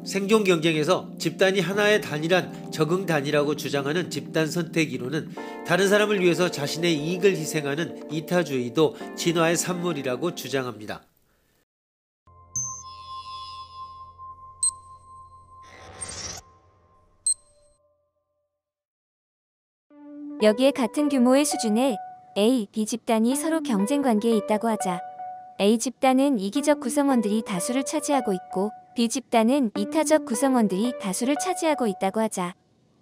생존 경쟁에서 집단이 하나의 단일한 적응 단위라고 주장하는 집단 선택 이론은 다른 사람을 위해서 자신의 이익을 희생하는 이타주의도 진화의 산물이라고 주장합니다. 여기에 같은 규모의 수준의 A, B 집단이 서로 경쟁 관계에 있다고 하자. A 집단은 이기적 구성원들이 다수를 차지하고 있고 B 집단은 이타적 구성원들이 다수를 차지하고 있다고 하자.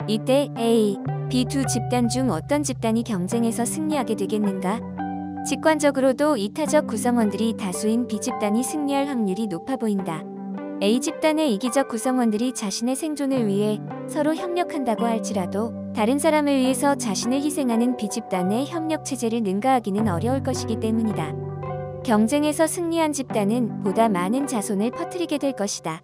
이때 A, B 두 집단 중 어떤 집단이 경쟁에서 승리하게 되겠는가? 직관적으로도 이타적 구성원들이 다수인 B 집단이 승리할 확률이 높아 보인다. A 집단의 이기적 구성원들이 자신의 생존을 위해 서로 협력한다고 할지라도 다른 사람을 위해서 자신을 희생하는 B 집단의 협력 체제를 능가하기는 어려울 것이기 때문이다. 경쟁에서 승리한 집단은 보다 많은 자손을 퍼뜨리게 될 것이다.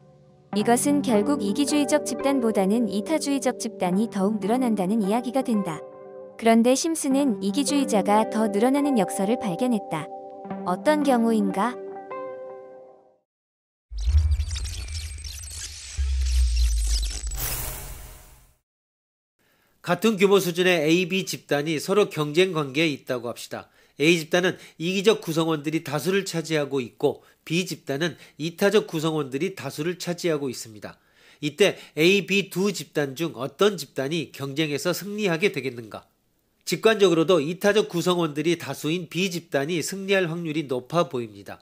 이것은 결국 이기주의적 집단보다는 이타주의적 집단이 더욱 늘어난다는 이야기가 된다. 그런데 심슨은 이기주의자가 더 늘어나는 역설을 발견했다. 어떤 경우인가? 같은 규모 수준의 A, B 집단이 서로 경쟁 관계에 있다고 합시다. A 집단은 이기적 구성원들이 다수를 차지하고 있고 B 집단은 이타적 구성원들이 다수를 차지하고 있습니다. 이때 A, B 두 집단 중 어떤 집단이 경쟁에서 승리하게 되겠는가? 직관적으로도 이타적 구성원들이 다수인 B 집단이 승리할 확률이 높아 보입니다.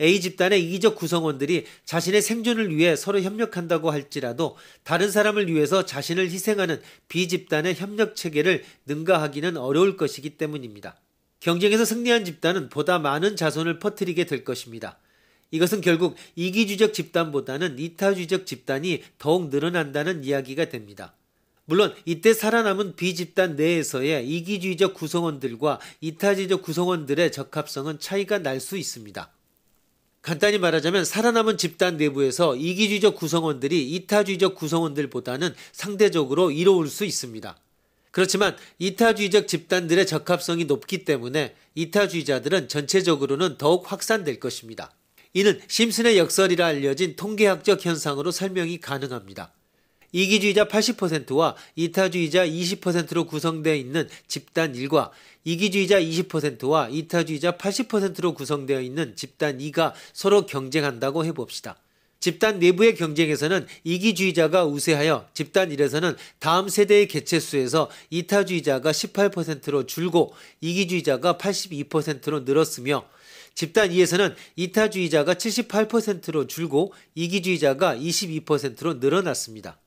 A 집단의 이기적 구성원들이 자신의 생존을 위해 서로 협력한다고 할지라도 다른 사람을 위해서 자신을 희생하는 B 집단의 협력 체계를 능가하기는 어려울 것이기 때문입니다. 경쟁에서 승리한 집단은 보다 많은 자손을 퍼뜨리게 될 것입니다. 이것은 결국 이기주의적 집단보다는 이타주의적 집단이 더욱 늘어난다는 이야기가 됩니다. 물론 이때 살아남은 B 집단 내에서의 이기주의적 구성원들과 이타주의적 구성원들의 적합성은 차이가 날 수 있습니다. 간단히 말하자면 살아남은 집단 내부에서 이기주의적 구성원들이 이타주의적 구성원들보다는 상대적으로 이로울 수 있습니다. 그렇지만 이타주의적 집단들의 적합성이 높기 때문에 이타주의자들은 전체적으로는 더욱 확산될 것입니다. 이는 심슨의 역설이라 알려진 통계학적 현상으로 설명이 가능합니다. 이기주의자 80%와 이타주의자 20%로 구성되어 있는 집단 1과 이기주의자 20%와 이타주의자 80%로 구성되어 있는 집단 2가 서로 경쟁한다고 해봅시다. 집단 내부의 경쟁에서는 이기주의자가 우세하여 집단 1에서는 다음 세대의 개체수에서 이타주의자가 18%로 줄고 이기주의자가 82%로 늘었으며 집단 2에서는 이타주의자가 78%로 줄고 이기주의자가 22%로 늘어났습니다.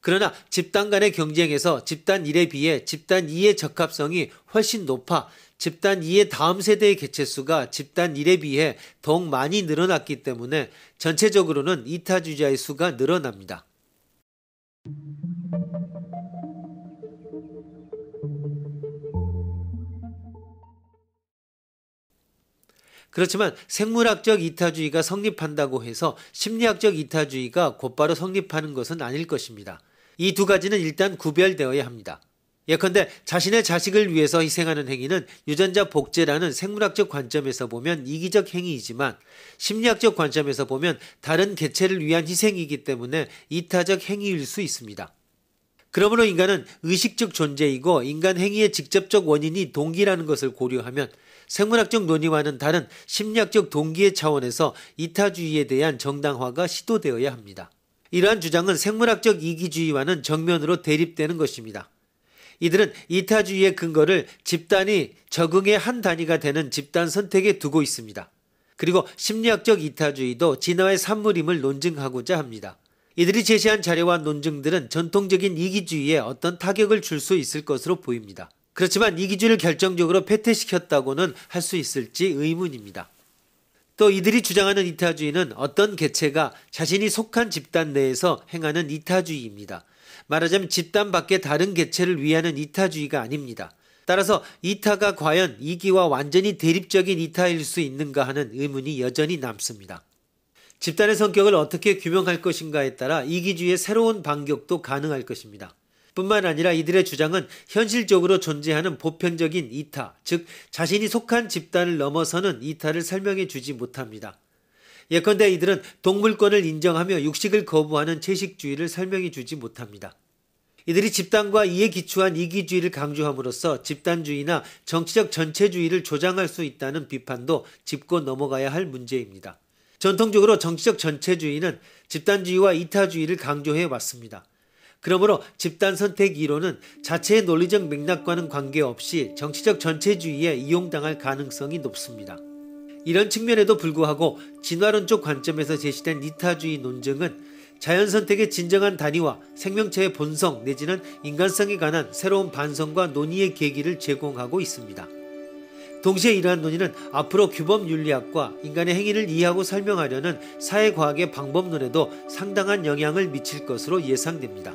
그러나 집단 간의 경쟁에서 집단 1에 비해 집단 2의 적합성이 훨씬 높아 집단 2의 다음 세대의 개체수가 집단 1에 비해 더욱 많이 늘어났기 때문에 전체적으로는 이타주의자의 수가 늘어납니다. 그렇지만 생물학적 이타주의가 성립한다고 해서 심리학적 이타주의가 곧바로 성립하는 것은 아닐 것입니다. 이 두 가지는 일단 구별되어야 합니다. 예컨대 자신의 자식을 위해서 희생하는 행위는 유전자 복제라는 생물학적 관점에서 보면 이기적 행위이지만 심리학적 관점에서 보면 다른 개체를 위한 희생이기 때문에 이타적 행위일 수 있습니다. 그러므로 인간은 의식적 존재이고 인간 행위의 직접적 원인이 동기라는 것을 고려하면 생물학적 논의와는 다른 심리학적 동기의 차원에서 이타주의에 대한 정당화가 시도되어야 합니다. 이러한 주장은 생물학적 이기주의와는 정면으로 대립되는 것입니다. 이들은 이타주의의 근거를 집단이 적응의 한 단위가 되는 집단 선택에 두고 있습니다. 그리고 심리학적 이타주의도 진화의 산물임을 논증하고자 합니다. 이들이 제시한 자료와 논증들은 전통적인 이기주의에 어떤 타격을 줄 수 있을 것으로 보입니다. 그렇지만 이기주의를 결정적으로 패퇴시켰다고는 할 수 있을지 의문입니다. 또 이들이 주장하는 이타주의는 어떤 개체가 자신이 속한 집단 내에서 행하는 이타주의입니다. 말하자면 집단 밖의 다른 개체를 위하는 이타주의가 아닙니다. 따라서 이타가 과연 이기와 완전히 대립적인 이타일 수 있는가 하는 의문이 여전히 남습니다. 집단의 성격을 어떻게 규명할 것인가에 따라 이기주의의 새로운 반격도 가능할 것입니다. 뿐만 아니라 이들의 주장은 현실적으로 존재하는 보편적인 이타, 즉 자신이 속한 집단을 넘어서는 이타를 설명해 주지 못합니다. 예컨대 이들은 동물권을 인정하며 육식을 거부하는 채식주의를 설명해 주지 못합니다. 이들이 집단과 이에 기초한 이기주의를 강조함으로써 집단주의나 정치적 전체주의를 조장할 수 있다는 비판도 짚고 넘어가야 할 문제입니다. 전통적으로 정치적 전체주의는 집단주의와 이타주의를 강조해 왔습니다. 그러므로 집단 선택 이론은 자체의 논리적 맥락과는 관계없이 정치적 전체주의에 이용당할 가능성이 높습니다. 이런 측면에도 불구하고 진화론적 관점에서 제시된 이타주의 논증은 자연선택의 진정한 단위와 생명체의 본성 내지는 인간성에 관한 새로운 반성과 논의의 계기를 제공하고 있습니다. 동시에 이러한 논의는 앞으로 규범윤리학과 인간의 행위를 이해하고 설명하려는 사회과학의 방법론에도 상당한 영향을 미칠 것으로 예상됩니다.